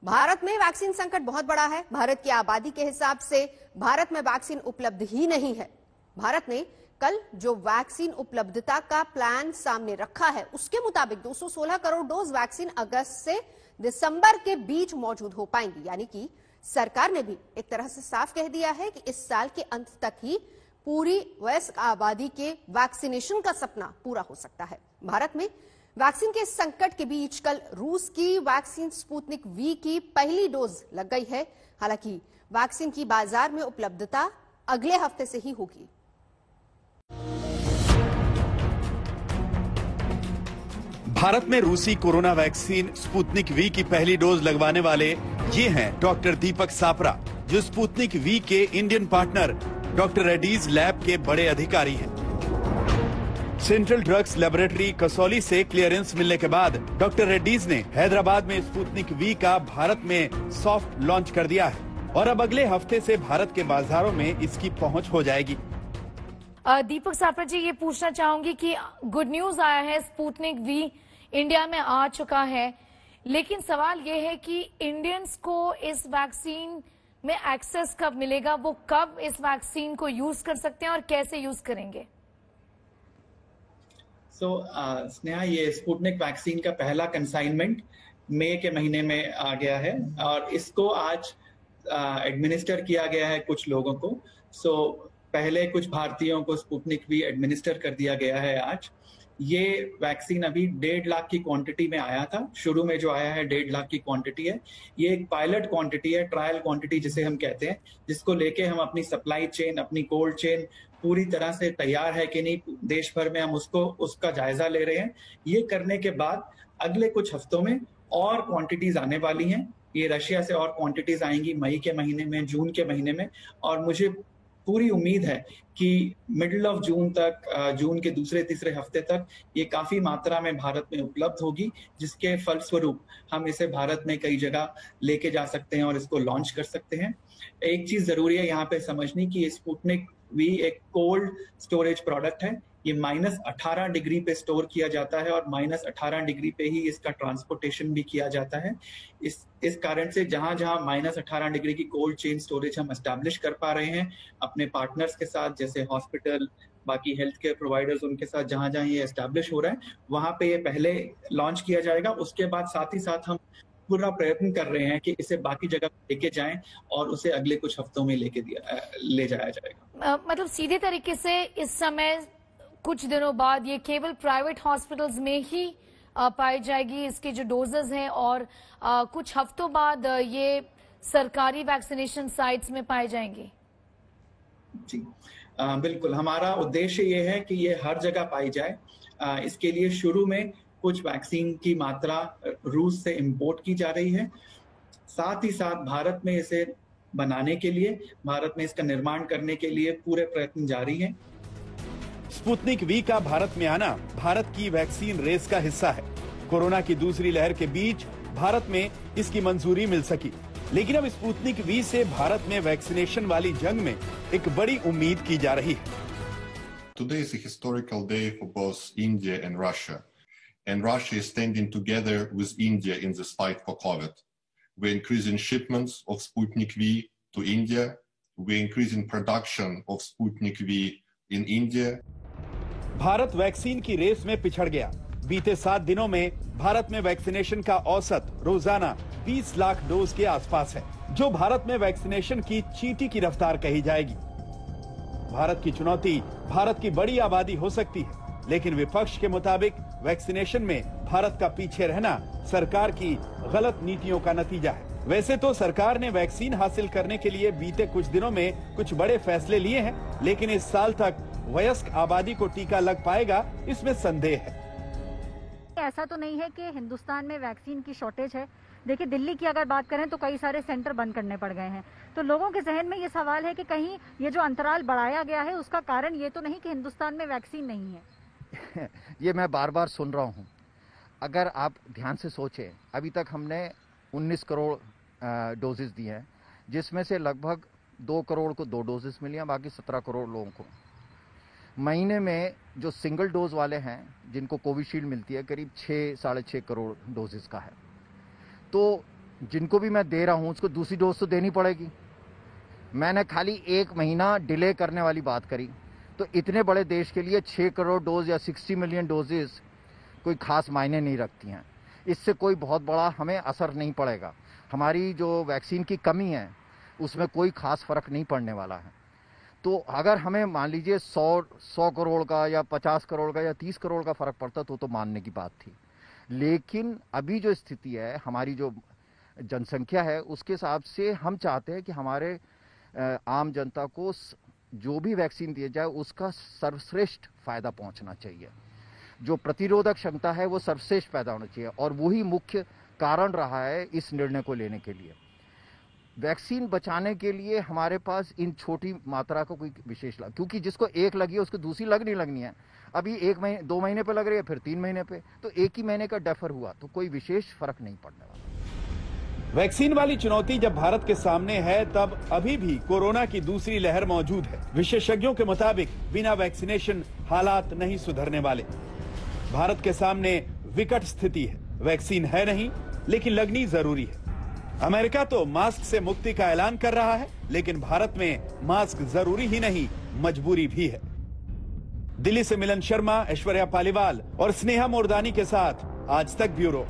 भारत में वैक्सीन संकट बहुत बड़ा है। भारत की आबादी के हिसाब से भारत में वैक्सीन उपलब्ध ही नहीं है। भारत ने कल जो वैक्सीन उपलब्धता का प्लान सामने रखा है, उसके मुताबिक 216 करोड़ डोज वैक्सीन अगस्त से दिसंबर के बीच मौजूद हो पाएंगी। यानी कि सरकार ने भी एक तरह से साफ कह दिया है कि इस साल के अंत तक ही पूरी वयस्क आबादी के वैक्सीनेशन का सपना पूरा हो सकता है। भारत में वैक्सीन के संकट के बीच कल रूस की वैक्सीन स्पुतनिक वी की पहली डोज लग गई है। हालांकि वैक्सीन की बाजार में उपलब्धता अगले हफ्ते से ही होगी। भारत में रूसी कोरोना वैक्सीन स्पुतनिक वी की पहली डोज लगवाने वाले ये हैं डॉक्टर दीपक सापरा, जो स्पुतनिक वी के Indian partner doctor Reddy's lab के बड़े अधिकारी हैं। सेंट्रल ड्रग्स लेबोरेटरी कसौली से क्लियरेंस मिलने के बाद डॉक्टर रेड्डीज ने हैदराबाद में स्पुतनिक वी का भारत में सॉफ्ट लॉन्च कर दिया है और अब अगले हफ्ते से भारत के बाजारों में इसकी पहुंच हो जाएगी। दीपक सापरा जी, ये पूछना चाहूंगी कि गुड न्यूज आया है, स्पुतनिक वी इंडिया में आ चुका है, लेकिन सवाल ये है कि इंडियंस को इस वैक्सीन में एक्सेस कब मिलेगा, वो कब इस वैक्सीन को यूज कर सकते हैं और कैसे यूज करेंगे? स्नेहा, ये स्पुतनिक वैक्सीन का पहला कंसाइनमेंट मई के महीने में आ गया है और इसको आज एडमिनिस्टर किया गया है कुछ लोगों को। पहले कुछ भारतीयों को स्पुतनिक भी एडमिनिस्टर कर दिया गया है आज। ये वैक्सीन अभी 1.5 लाख की क्वांटिटी में आया था। शुरू में जो आया है 1.5 लाख की क्वांटिटी है। ये एक पायलट क्वांटिटी है, ट्रायल क्वांटिटी जिसे हम कहते हैं, जिसको लेके हम अपनी सप्लाई चेन, अपनी कोल्ड चेन पूरी तरह से तैयार है कि नहीं देश भर में, हम उसका जायजा ले रहे हैं। ये करने के बाद अगले कुछ हफ्तों में और क्वांटिटीज आने वाली हैं। ये रशिया से और क्वांटिटीज आएंगी मई के महीने में, जून के महीने में, और मुझे पूरी उम्मीद है कि मिडिल ऑफ जून तक, जून के दूसरे तीसरे हफ्ते तक ये काफी मात्रा में भारत में उपलब्ध होगी, जिसके फलस्वरूप हम इसे भारत में कई जगह लेके जा सकते हैं और इसको लॉन्च कर सकते हैं। एक चीज जरूरी है यहाँ पे समझनी कि स्पुतनिक वी एक कोल्ड स्टोरेज प्रोडक्ट है। ये -18 डिग्री पे स्टोर किया जाता है और -18 डिग्री पे ही इसका ट्रांसपोर्टेशन भी किया जाता है। इस कारण से जहां जहां -18 डिग्री की कोल्ड चेन स्टोरेज हम एस्टैब्लिश कर पा रहे हैं अपने पार्टनर्स के साथ, जैसे हॉस्पिटल, बाकी हेल्थ केयर प्रोवाइडर्स, उनके साथ जहां जहां ये एस्टैब्लिश हो रहा है, वहां पे ये पहले लॉन्च किया जाएगा। उसके बाद साथ ही साथ हम पूरा प्रयत्न कर रहे हैं कि इसे बाकी जगह लेके जाएं और उसे अगले कुछ हफ्तों में ले जाया जाएगा। मतलब सीधे तरीके से इस समय कुछ दिनों बाद ये केवल प्राइवेट हॉस्पिटल्स में ही पाई जाएगी, इसके जो डोजेज हैं, और कुछ हफ्तों बाद ये सरकारी वैक्सीनेशन साइट्स में पाए जाएंगे? जी बिल्कुल, हमारा उद्देश्य ये है कि ये हर जगह पाई जाए। इसके लिए शुरू में कुछ वैक्सीन की मात्रा रूस से इंपोर्ट की जा रही है। साथ ही साथ भारत में इसे बनाने के लिए, भारत में इसका निर्माण करने के लिए पूरे प्रयत्न जारी हैं। स्पुतनिक वी का भारत में आना भारत की वैक्सीन रेस का हिस्सा है। कोरोना की दूसरी लहर के बीच भारत में इसकी मंजूरी मिल सकी, लेकिन अब स्पुतनिक वी से भारत में वैक्सीनेशन वाली जंग में एक बड़ी उम्मीद की जा रही है। Today is a historical day for both India and Russia. And Russia is standing together with India in this fight for COVID. We're increasing shipments of Sputnik V to India. We're increasing production of Sputnik V in India. Bharat vaccine की race में पिछड़ गया। बीते 7 दिनों में भारत में vaccination का औसत रोजाना 20 लाख डोज के आसपास है, जो भारत में वैक्सीनेशन की चींटी की रफ्तार कही जाएगी। भारत की चुनौती भारत की बड़ी आबादी हो सकती है, लेकिन विपक्ष के मुताबिक वैक्सीनेशन में भारत का पीछे रहना सरकार की गलत नीतियों का नतीजा है। वैसे तो सरकार ने वैक्सीन हासिल करने के लिए बीते कुछ दिनों में कुछ बड़े फैसले लिए हैं, लेकिन इस साल तक वयस्क आबादी को टीका लग पाएगा, इसमें संदेह है। ऐसा तो नहीं है कि हिंदुस्तान में वैक्सीन की शॉर्टेज है। देखिए, दिल्ली की अगर बात करें तो कई सारे सेंटर बंद करने पड़ गए हैं। तो लोगों के जहन में ये सवाल है कि कहीं ये जो अंतराल बढ़ाया गया है, उसका कारण ये तो नहीं कि हिंदुस्तान में वैक्सीन नहीं है। ये मैं बार बार सुन रहा हूँ। अगर आप ध्यान से सोचें, अभी तक हमने 19 करोड़ डोजेस दिए हैं, जिसमें से लगभग 2 करोड़ को 2 डोजेस मिली हैं, बाकी 17 करोड़ लोगों को। महीने में जो सिंगल डोज वाले हैं, जिनको कोविशील्ड मिलती है, करीब 6 साढ़े 6 करोड़ डोजेस का है। तो जिनको भी मैं दे रहा हूं उसको दूसरी डोज तो देनी पड़ेगी। मैंने खाली 1 महीना डिले करने वाली बात करी, तो इतने बड़े देश के लिए 6 करोड़ डोज या 60 मिलियन डोजेस कोई खास मायने नहीं रखती हैं। इससे कोई बहुत बड़ा हमें असर नहीं पड़ेगा। हमारी जो वैक्सीन की कमी है उसमें कोई खास फर्क नहीं पड़ने वाला है। तो अगर हमें मान लीजिए 100 करोड़ का या 50 करोड़ का या 30 करोड़ का फर्क पड़ता तो मानने की बात थी। लेकिन अभी जो स्थिति है, हमारी जो जनसंख्या है, उसके हिसाब से हम चाहते हैं कि हमारे आम जनता को जो भी वैक्सीन दिया जाए उसका सर्वश्रेष्ठ फायदा पहुंचना चाहिए। जो प्रतिरोधक क्षमता है वो सर्वश्रेष्ठ पैदा होना चाहिए, और वही मुख्य कारण रहा है इस निर्णय को लेने के लिए। वैक्सीन बचाने के लिए हमारे पास इन छोटी मात्रा का कोई विशेष लाभ, क्योंकि जिसको एक लगी है उसको दूसरी लगनी है। अभी 1 महीने 2 महीने पे लग रही है, फिर 3 महीने पे, तो 1 ही महीने का डेफर हुआ, तो कोई विशेष फर्क नहीं पड़ने वाला। वैक्सीन वाली चुनौती जब भारत के सामने है तब अभी भी कोरोना की दूसरी लहर मौजूद है। विशेषज्ञों के मुताबिक बिना वैक्सीनेशन हालात नहीं सुधरने वाले। भारत के सामने विकट स्थिति है। वैक्सीन है नहीं, लेकिन लगनी जरूरी है। अमेरिका तो मास्क से मुक्ति का ऐलान कर रहा है, लेकिन भारत में मास्क जरूरी ही नहीं, मजबूरी भी है। दिल्ली से मिलन शर्मा, ऐश्वर्या पालीवाल और स्नेहा मोरदानी के साथ आज तक ब्यूरो।